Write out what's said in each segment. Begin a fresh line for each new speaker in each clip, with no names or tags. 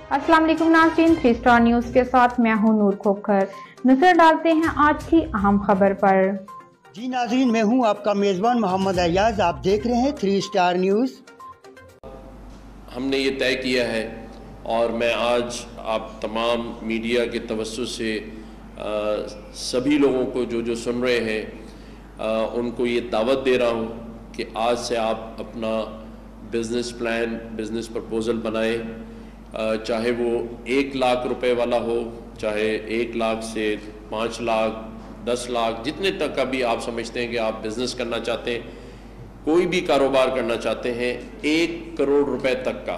अस्सलाम वालेकुम नाज़रीन, 3 स्टार न्यूज़ के साथ मैं हूं नूर खोखर। नजर डालते हैं आज की अहम खबर पर।
जी नाज़रीन, मैं हूं आपका मेज़बान मोहम्मद अयाज। आप देख रहे हैं 3 स्टार न्यूज़।
हमने ये तय किया है और मैं आज आप तमाम मीडिया के तवज्जुह से सभी लोगों को जो सुन रहे हैं उनको ये दावत दे रहा हूँ कि आज से आप अपना बिज़नेस प्लान, बिज़नेस प्रपोज़ल बनाएं। चाहे वो 1 लाख रुपए वाला हो, चाहे 1 लाख से 5 लाख, 10 लाख, जितने तक का भी आप समझते हैं कि आप बिज़नेस करना चाहते हैं, कोई भी कारोबार करना चाहते हैं, 1 करोड़ रुपए तक का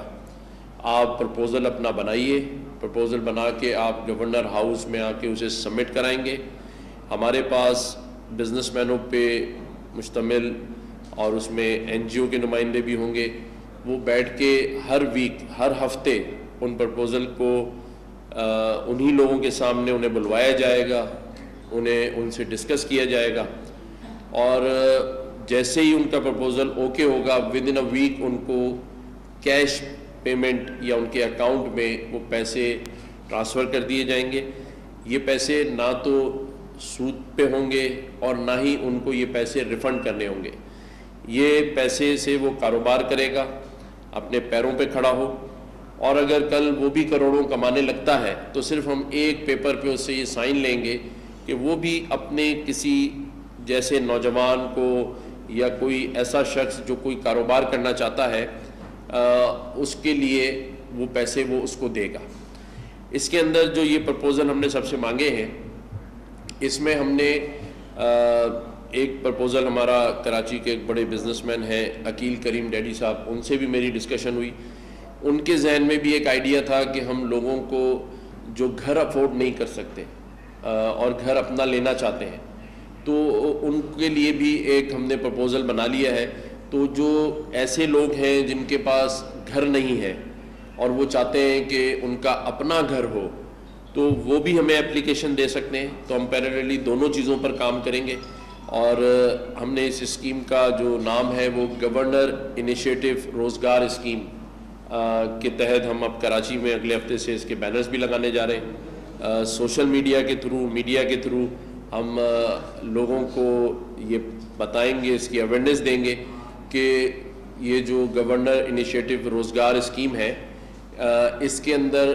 आप प्रपोज़ल अपना बनाइए। प्रपोज़ल बना के आप गवर्नर हाउस में आके उसे सबमिट कराएंगे। हमारे पास बिजनेसमैनों पे मुश्तमिल और उसमें एनजीओ के नुमाइंदे भी होंगे। वो बैठ के हर वीक, हर हफ्ते उन प्रपोज़ल को उन्हीं लोगों के सामने उन्हें बुलवाया जाएगा, उनसे डिस्कस किया जाएगा और जैसे ही उनका प्रपोज़ल ओके होगा, विद इन अ वीक उनको कैश पेमेंट या उनके अकाउंट में वो पैसे ट्रांसफ़र कर दिए जाएंगे। ये पैसे ना तो सूद पे होंगे और ना ही उनको ये पैसे रिफ़ंड करने होंगे। ये पैसे से वो कारोबार करेगा, अपने पैरों पे खड़ा हो, और अगर कल वो भी करोड़ों कमाने लगता है तो सिर्फ हम एक पेपर पे उससे ये साइन लेंगे कि वो भी अपने किसी जैसे नौजवान को या कोई ऐसा शख्स जो कोई कारोबार करना चाहता है उसके लिए वो पैसे वो उसको देगा। इसके अंदर जो ये प्रपोज़ल हमने सबसे मांगे हैं, इसमें हमने एक प्रपोज़ल हमारा कराची के एक बड़े बिजनेसमैन हैं अकील करीम डैडी साहब, उनसे भी मेरी डिस्कशन हुई। उनके जहन में भी एक आइडिया था कि हम लोगों को जो घर अफोर्ड नहीं कर सकते और घर अपना लेना चाहते हैं, तो उनके लिए भी एक हमने प्रपोज़ल बना लिया है। तो जो ऐसे लोग हैं जिनके पास घर नहीं है और वो चाहते हैं कि उनका अपना घर हो, तो वो भी हमें एप्लीकेशन दे सकते हैं। तो हम पैरेलली दोनों चीज़ों पर काम करेंगे और हमने इस स्कीम का जो नाम है वो गवर्नर इनिशिएटिव रोज़गार स्कीम के तहत हम अब कराची में अगले हफ्ते से इसके बैनर्स भी लगाने जा रहे हैं। सोशल मीडिया के थ्रू हम लोगों को ये बताएंगे, इसकी अवेयरनेस देंगे कि ये जो गवर्नर इनिशिएटिव रोज़गार स्कीम है, इसके अंदर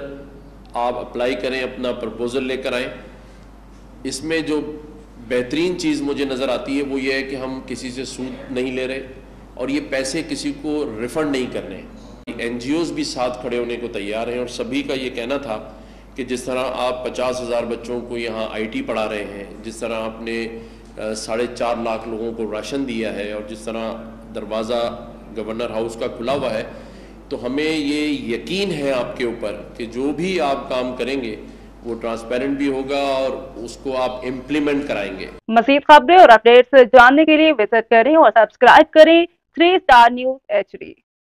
आप अप्लाई करें, अपना प्रपोज़ल लेकर आएँ। इसमें जो बेहतरीन चीज़ मुझे नज़र आती है वो ये है कि हम किसी से सूद नहीं ले रहे और ये पैसे किसी को रिफ़ंड नहीं करने। एनजीओज़ भी साथ खड़े होने को तैयार हैं और सभी का ये कहना था कि जिस तरह आप 50,000 बच्चों को यहाँ आईटी पढ़ा रहे हैं, जिस तरह आपने 4.5 लाख लोगों को राशन दिया है और जिस तरह दरवाज़ा गवर्नर हाउस का खुला हुआ है, तो हमें ये यकीन है आपके ऊपर कि जो भी आप काम करेंगे वो ट्रांसपेरेंट भी होगा और उसको आप इम्प्लीमेंट कराएंगे।
मज़ीद खबरें और अपडेट्स जानने के लिए विजिट करें और सब्सक्राइब करें 3 स्टार न्यूज़ HD।